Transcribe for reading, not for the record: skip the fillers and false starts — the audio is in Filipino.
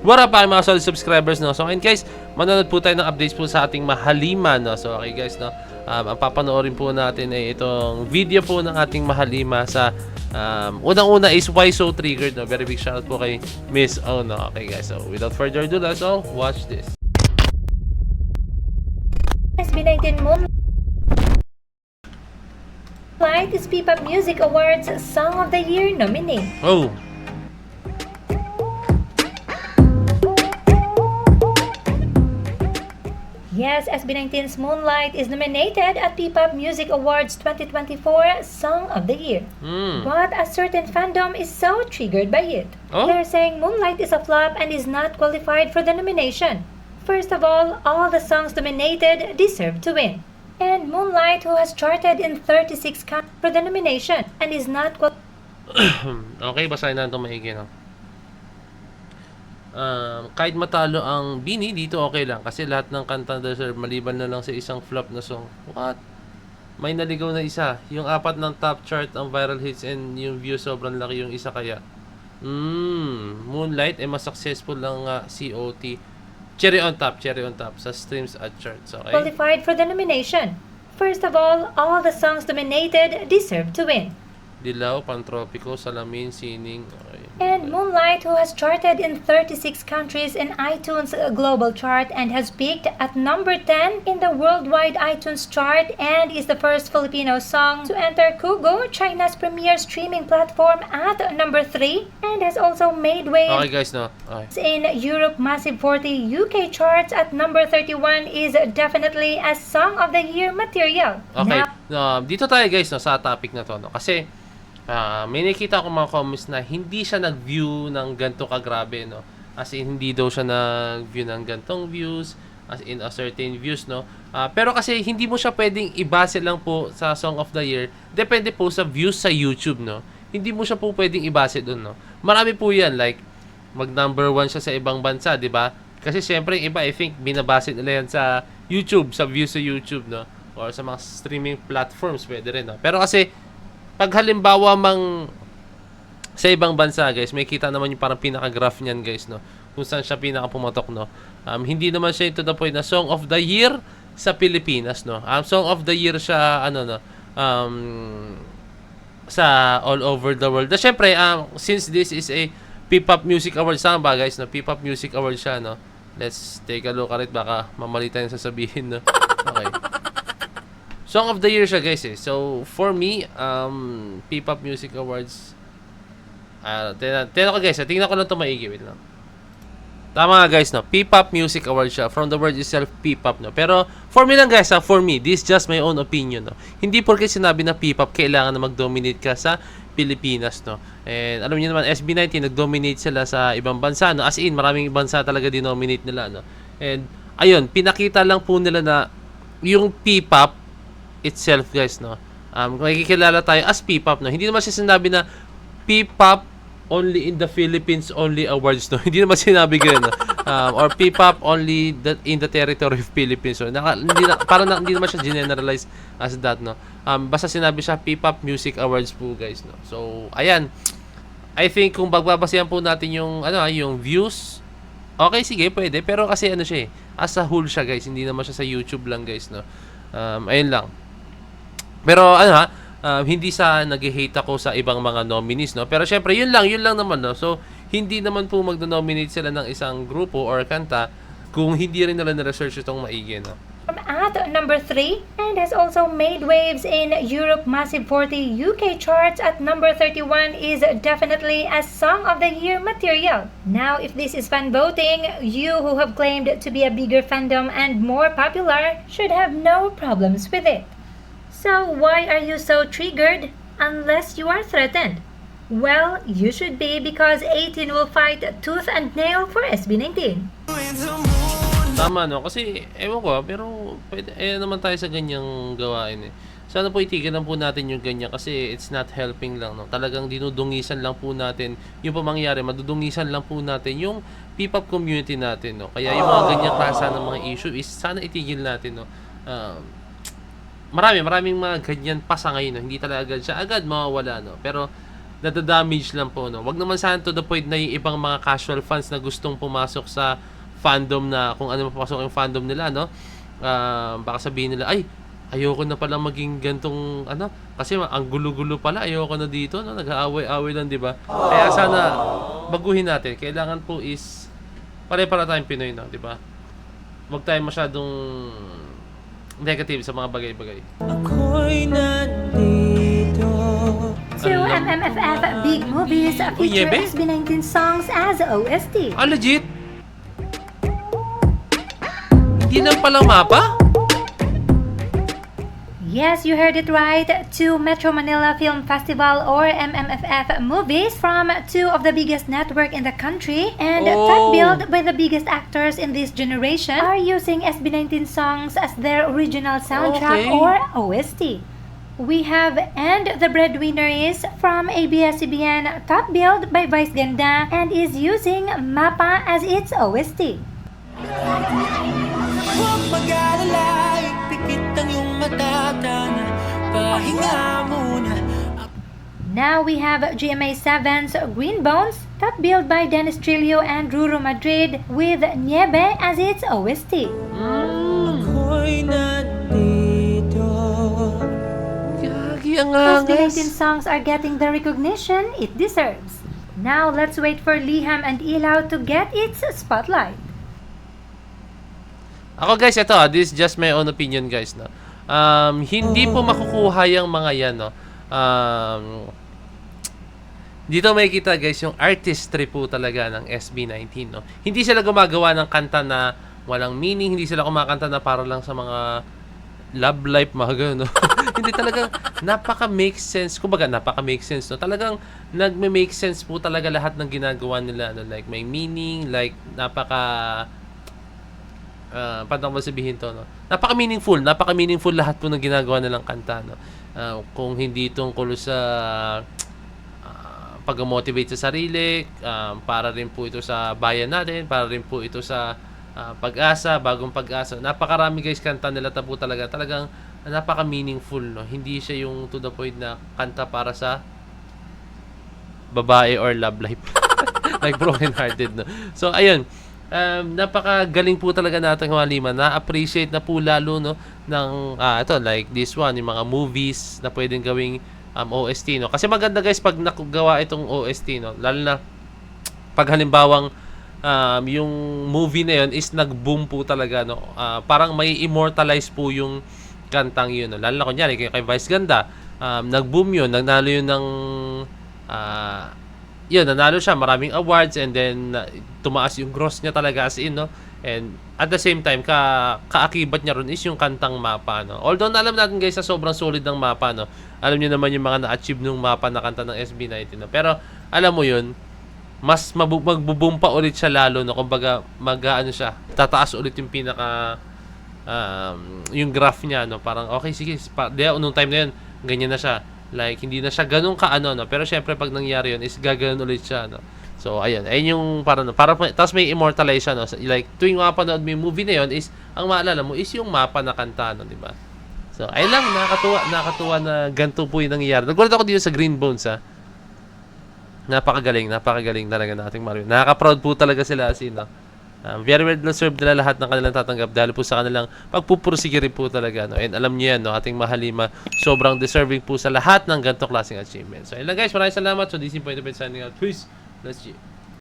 What up mga solid subscribers, no? So and guys, manonood po tayo ng updates po sa ating Mahalima, no? So okay guys, no? Ang papanoorin po natin ay itong video po ng ating Mahalima sa unang-una is Why So Triggered, no? Very big shoutout po kay Miss O, no? Okay guys, so without further ado, let's all watch this. SB19 Moonlight is P-Pop Music Awards Song of the Year nominee. Oh! Yes, SB19's Moonlight is nominated at P-Pop Music Awards 2024 Song of the Year. But a certain fandom is so triggered by it. Oh? They're saying Moonlight is a flop and is not qualified for the nomination. First of all the songs nominated deserve to win. And Moonlight, who has charted in 36 countries for the nomination and is not Okay, basahin natin ito maigi, no? Kahit matalo ang Bini, dito okay lang. Kasi lahat ng kanta deserve, maliban na lang sa isang flop na song. What? May naligaw na isa. Yung apat ng top chart ang viral hits and yung view sobrang laki yung isa kaya. Moonlight ay mas successful lang COT. Cherry on top sa streams at charts. Okay? qualified for the nomination. First of all the songs nominated deserve to win. Dilaw, Pantropiko, Salamin, Sining. Okay. And Moonlight, who has charted in 36 countries in iTunes Global Chart and has peaked at number 10 in the worldwide iTunes chart and is the first Filipino song to enter Kugo, China's premier streaming platform, at number 3 and has also made Okay waves guys, no? Okay. in Europe Massive 40 UK charts at number 31 is definitely a Song of the Year material. Okay. Now, Dito tayo guys, no, sa topic na to, no? Kasi may nakita ako mga comments na hindi siya nag-view ng ganito kagrabe, no? As in, hindi daw siya nag-view ng gantong views, as in a certain views, no? Pero kasi hindi mo siya pwedeng ibase lang po sa Song of the Year. Depende po sa views sa YouTube, no? Hindi mo siya po pwedeng ibase doon, no? Marami po yan, like, mag number 1 siya sa ibang bansa, di ba? Kasi syempre, iba, I think, binabase nila yan sa YouTube, sa views sa YouTube, no? Or sa mga streaming platforms, pwede rin, no? Pero kasi, pag halimbawa sa ibang bansa, guys, may kita naman yung parang pinaka-graph niyan, guys, no? Kung saan siya pinaka-pumatok, no? Hindi naman siya to the point na Song of the Year sa Pilipinas, no? Song of the Year siya, sa all over the world. Siyempre, since this is a P-Pop Music Awards, tama ba, guys, no? P-Pop Music Awards siya, no? Let's take a look at it. Baka mamalita yung sasabihin, no? Okay. Song of the Year siya, guys, eh. So, for me, P-Pop Music Awards, tingnan ko, guys, tingnan ko lang ito maigi, wait lang. Tama nga, guys, no? P-Pop Music Awards siya. From the word itself, P-Pop, no? Pero, for me lang, guys, for me, this is just my own opinion, no? Hindi porke sinabi na P-Pop, kailangan na mag-dominate ka sa Pilipinas, no? And, alam niyo naman, SB19, nag-dominate sila sa ibang bansa, no? As in, maraming bansa talaga dinominate nila, no? And, ayun, pinakita lang po nila na yung P-Pop itself, guys, no? Makikilala tayo as P-Pop, no? Hindi naman siya sinabi na P-Pop only in the Philippines only awards, no? Hindi naman sinabi gano'n, no? Or P-Pop only in the territory of Philippines, no? Hindi naman siya generalize as that, no? Basta sinabi siya P-Pop Music Awards po, guys, no? So, ayan. I think kung bagbabasihan po natin yung yung views, okay, sige, pwede. Pero kasi siya, as a whole siya, guys. Hindi naman siya sa YouTube lang, guys, no? Ayun lang. Pero hindi sa nag-hate ako sa ibang mga nominees, no? Pero syempre, yun lang naman, no? So, hindi naman po magno-nominate sila ng isang grupo or kanta kung hindi rin nila na-research itong maigi, no? at number 3 and has also made waves in Europe Massive 40 UK charts at number 31 is definitely a Song of the Year material. Now, if this is fan voting, you who have claimed to be a bigger fandom and more popular should have no problems with it. So why are you so triggered unless you are threatened? Well, you should be because 18 will fight tooth and nail for SB19. Tama, no? Kasi, ewan ko, pero pwede, naman tayo sa ganyang gawain, eh. Sana po itigan lang po natin yung ganyan kasi it's not helping lang, no? Talagang dinudungisan lang po natin yung pamangyari, madudungisan lang po natin yung P-pop community natin, no? Kaya yung mga ganyang klasa ng mga issue is sana itigil natin, no? Maraming mga ganyan pa sa ngayon, no? Hindi talaga siya agad mawawala, no? Pero nadadamage lang po, no? Wag naman sana to the point na yung ibang mga casual fans na gustong pumasok sa fandom na kung ano mapapasok yung fandom nila, no? Baka sabihin nila, ay, ayoko na pala maging gantong, ano, kasi ang gulo-gulo pala, ayoko na dito, no? Nag-aaway-aaway lang, di ba? Kaya sana, baguhin natin. Kailangan po is, pare-para tayong Pinoy, no? Di ba? Huwag tayo masyadong negative sa mga bagay-bagay. Ako'y nandito. Two MMFF big movies feature Yebe? SB19 songs as OST. Ah, legit? Hindi lang palang mapa? Yes, you heard it right. Two Metro Manila Film Festival or MMFF movies from two of the biggest network in the country and top billed by the biggest actors in this generation are using SB19 songs as their original soundtrack Okay. or OST. We have And the Breadwinner is from ABS-CBN, top billed by Vice Ganda and is using MAPA as its OST. Huwag mag-alala, ipikit ang iyong mata, tana, pahinga muna. Now we have GMA7's Green Bones, top billed by Dennis Trillo and Ruru Madrid with Niebe as its OST. Ako'y nandito. Gagi ang SB19 angas. songs are getting the recognition it deserves. Now let's wait for Liham and Ilaw to get its spotlight. Ako guys, ito this is just my own opinion guys, no. Hindi po makukuha yung mga yan, no. Dito makikita guys yung artistry po talaga ng SB19, no. Hindi sila gumagawa ng kanta na walang meaning, hindi sila kumakanta na para lang sa mga love life, mga gano'n, no? Hindi talagang napaka-make sense. Kumbaga, napaka-make sense, no? Talagang nagme-make sense po talaga lahat ng ginagawa nila, no? Like, may meaning, like, paano ko sabihin to, no? Napaka-meaningful lahat po ng ginagawa nilang kanta, no? Kung hindi tungkol sa pag-motivate sa sarili, para rin po ito sa bayan natin, para rin po ito sa pag-asa, bagong pag-asa. Napakarami guys kanta nila po talaga. Talagang napaka-meaningful, no? Hindi siya yung to the point na kanta para sa babae or love life. Like broken hearted, no? So ayun, napakagaling po talaga natin mga lima. Na-appreciate na po lalo, no, ng ito like this one, yung mga movies na pwedeng gawing OST, no? Kasi maganda guys pag nakagawa itong OST, no? Lalo na pag halimbawang yung movie na yun is nag-boom po talaga, no? Parang may immortalize po yung kantang yun, no? Lalo na kunyari kay Vice Ganda, nag-boom yun, nagnalo yun ng yun, nanalo siya, maraming awards, and then tumaas yung gross niya talaga as in, no? And at the same time, kaakibat niya ron is yung kantang Mapa, no? Although alam natin guys sa sobrang solid ng Mapa, no? Alam niyo naman yung mga na-achieve nung Mapa na kanta ng SB19, no? Pero alam mo yun, mas magbo-boom pa ulit siya lalo, no? Kumbaga ano siya, tataas ulit yung pinaka yung graph niya, no? Parang okay, sige, nung time na yun, ganyan na siya. Like, hindi na siya ganun ka-ano, no? Pero syempre, pag nangyari yun, is gaganon ulit siya, no? So, ayun. Ayun yung, tapos may immortalize siya, no? Like, tuwing mapanood mo yung movie na yun, is, ang maalala mo, is yung mapa na kanta, no? Diba? So, ayun lang, nakakatuwa na ganito po yung nangyayari. Nagulat ako dito sa Green Bones, ha? Napakagaling talaga nating Mario. Nakaka-proud po talaga sila, as in, no? Very well deserved nila lahat ng kanilang tatanggap dahil po sa kanilang pagpupursige rin po talaga, no? And alam niyo yan, no? Ating mahalima, sobrang deserving po sa lahat ng ganitong klaseng achievement. So, ayun lang guys, maraming salamat. So, this is Point of It signing out. Peace. Let's see.